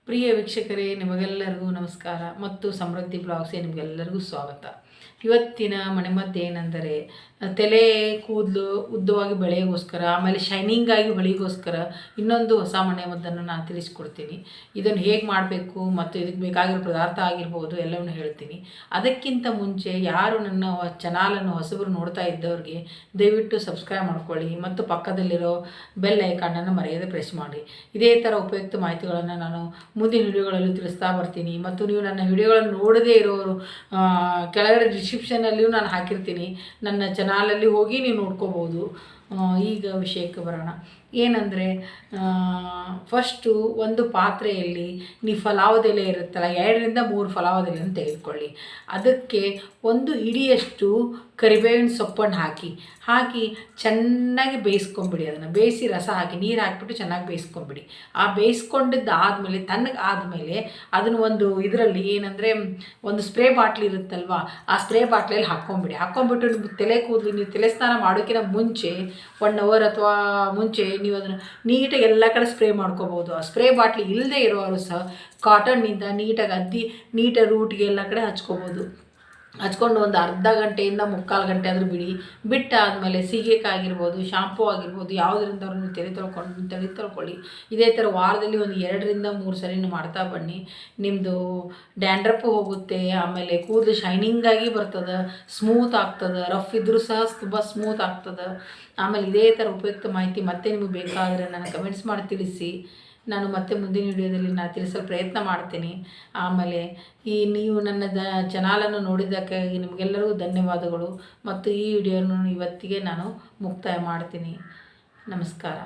ಪ್ರಿಯ ವೀಕ್ಷಕರೇ, ನಿಮಗೆಲ್ಲರಿಗೂ ನಮಸ್ಕಾರ ಮತ್ತು ಸಮೃದ್ಧಿ ಬ್ಲಾಗ್ಸ್ಗೆ ನಿಮಗೆಲ್ಲರಿಗೂ ಸ್ವಾಗತ. ಇವತ್ತಿನ ಮನೆಮದ್ದು ಏನೆಂದರೆ, ತಲೆ ಕೂದಲು ಉದ್ದವಾಗಿ ಬೆಳೆಯೋಗೋಸ್ಕರ, ಆಮೇಲೆ ಶೈನಿಂಗಾಗಿ ಹೊಳಿಗೋಸ್ಕರ ಇನ್ನೊಂದು ಹೊಸ ಮನೆಮದ್ದನ್ನು ನಾನು ತಿಳಿಸ್ಕೊಡ್ತೀನಿ. ಇದನ್ನು ಹೇಗೆ ಮಾಡಬೇಕು ಮತ್ತು ಇದಕ್ಕೆ ಬೇಕಾಗಿರೋ ಪದಾರ್ಥ ಆಗಿರ್ಬೋದು ಎಲ್ಲವನ್ನು ಹೇಳ್ತೀನಿ. ಅದಕ್ಕಿಂತ ಮುಂಚೆ ಯಾರು ನನ್ನ ಚಾನಲನ್ನು ಹೊಸಬರು ನೋಡ್ತಾ ಇದ್ದವ್ರಿಗೆ ದಯವಿಟ್ಟು ಸಬ್ಸ್ಕ್ರೈಬ್ ಮಾಡ್ಕೊಳ್ಳಿ ಮತ್ತು ಪಕ್ಕದಲ್ಲಿರೋ ಬೆಲ್ ಐಕಾನನ್ನು ಮರೆಯದೆ ಪ್ರೆಸ್ ಮಾಡಿ. ಇದೇ ಥರ ಉಪಯುಕ್ತ ಮಾಹಿತಿಗಳನ್ನು ನಾನು ಮುಂದಿನ ವಿಡಿಯೋಗಳಲ್ಲಿ ತಿಳಿಸ್ತಾ ಬರ್ತೀನಿ. ಮತ್ತು ನೀವು ನನ್ನ ವಿಡಿಯೋಗಳನ್ನು ನೋಡದೇ ಇರೋರು ಕೆಳಗಡೆ ಡಿಸ್ಕ್ರಿಪ್ಷನಲ್ಲಿಯೂ ನಾನು ಹಾಕಿರ್ತೀನಿ, ನನ್ನ ಚಾನಲಲ್ಲಿ ಹೋಗಿ ನೀವು ನೋಡ್ಕೋಬೋದು. ಈಗ ವಿಷಯಕ್ಕೆ ಬರೋಣ. ಏನಂದರೆ, ಫಸ್ಟು ಒಂದು ಪಾತ್ರೆಯಲ್ಲಿ ನೀವು ಫಲಾವದೆಲೆ ಇರುತ್ತಲ್ಲ, 2ರಿಂದ 3 ಫಲಾವದೆಲೆಯನ್ನು ತೆಗೆದುಕೊಳ್ಳಿ. ಅದಕ್ಕೆ ಒಂದು ಹಿಡಿಯಷ್ಟು ಕರಿಬೇವಿನ ಸೊಪ್ಪನ್ನು ಹಾಕಿ ಚೆನ್ನಾಗಿ ಬೇಯಿಸ್ಕೊಂಬಿಡಿ. ಅದನ್ನು ಬೇಯಿಸಿ ರಸ ಹಾಕಿ ನೀರು ಹಾಕಿಬಿಟ್ಟು ಚೆನ್ನಾಗಿ ಬೇಯಿಸ್ಕೊಂಬಿಡಿ. ಆ ಬೇಯಿಸ್ಕೊಂಡಿದ್ದು ಆದಮೇಲೆ ತಣ್ಣಗೆ ಆದಮೇಲೆ ಅದನ್ನು ಒಂದು ಇದರಲ್ಲಿ ಏನಂದರೆ ಒಂದು ಸ್ಪ್ರೇ ಬಾಟ್ಲಿ ಇರುತ್ತಲ್ವ, ಆ ಸ್ಪ್ರೇ ಬಾಟ್ಲಿಯಲ್ಲಿ ಹಾಕ್ಕೊಂಬಿಟ್ಟು ನಿಮ್ಮ ತಲೆ ಕೂದಲು ನೀವು ತಲೆ ಸ್ನಾನ ಮಾಡೋಕ್ಕಿಂತ ಮುಂಚೆ 1 ಅವರ್ ಅಥವಾ ಮುಂಚೆ ನೀವು ಅದನ್ನು ನೀಟಾಗಿ ಎಲ್ಲ ಕಡೆ ಸ್ಪ್ರೇ ಮಾಡ್ಕೋಬೋದು. ಆ ಸ್ಪ್ರೇ ಬಾಟ್ಲಿ ಇಲ್ಲದೆ ಇರೋರು ಸಹ ಕಾಟನ್ನಿಂದ ನೀಟಾಗಿ ಅದ್ದಿ ನೀಟಾಗಿ ರೂಟ್ಗೆ ಎಲ್ಲ ಕಡೆ ಹಚ್ಕೊಂಡು ಒಂದು ಅರ್ಧ ಗಂಟೆಯಿಂದ 3/4 ಗಂಟೆ ಆದರೂ ಬಿಟ್ಟಾದಮೇಲೆ ಸೀಗೆಕಾಯಿ ಆಗಿರ್ಬೋದು, ಶಾಂಪೂ ಆಗಿರ್ಬೋದು, ಯಾವುದರಿಂದ ನೀವು ತಲೆ ತೊಳ್ಕೊಳ್ಳಿ. ಇದೇ ಥರ ವಾರದಲ್ಲಿ ಒಂದು 2ರಿಂದ 3 ಸರಿನೂ ಮಾಡ್ತಾ ಬನ್ನಿ. ನಿಮ್ಮದು ಡ್ಯಾಂಡ್ರಪ್ಪು ಹೋಗುತ್ತೆ, ಆಮೇಲೆ ಕೂದಲು ಶೈನಿಂಗಾಗಿ ಬರ್ತದೆ, ಸ್ಮೂತ್ ಆಗ್ತದೆ, ರಫ್ ಇದ್ದರೂ ಸಹ ತುಂಬ ಸ್ಮೂತ್ ಆಗ್ತದೆ. ಆಮೇಲೆ ಇದೇ ಥರ ಉಪಯುಕ್ತ ಮಾಹಿತಿ ಮತ್ತೆ ನಿಮಗೆ ಬೇಕಾದರೆ ನನಗೆ ಕಮೆಂಟ್ಸ್ ಮಾಡಿ ತಿಳಿಸಿ. ನಾನು ಮತ್ತೆ ಮುಂದಿನ ವಿಡಿಯೋದಲ್ಲಿ ನಾನು ತಿಳಿಸಲು ಪ್ರಯತ್ನ ಮಾಡ್ತೀನಿ. ಆಮೇಲೆ ನೀವು ನನ್ನ ಚಾನಲನ್ನು ನೋಡಿದ್ದಕ್ಕಾಗಿ ನಿಮಗೆಲ್ಲರಿಗೂ ಧನ್ಯವಾದಗಳು. ಮತ್ತು ಈ ವಿಡಿಯೋನ ಇವತ್ತಿಗೆ ನಾನು ಮುಕ್ತಾಯ ಮಾಡ್ತೀನಿ. ನಮಸ್ಕಾರ.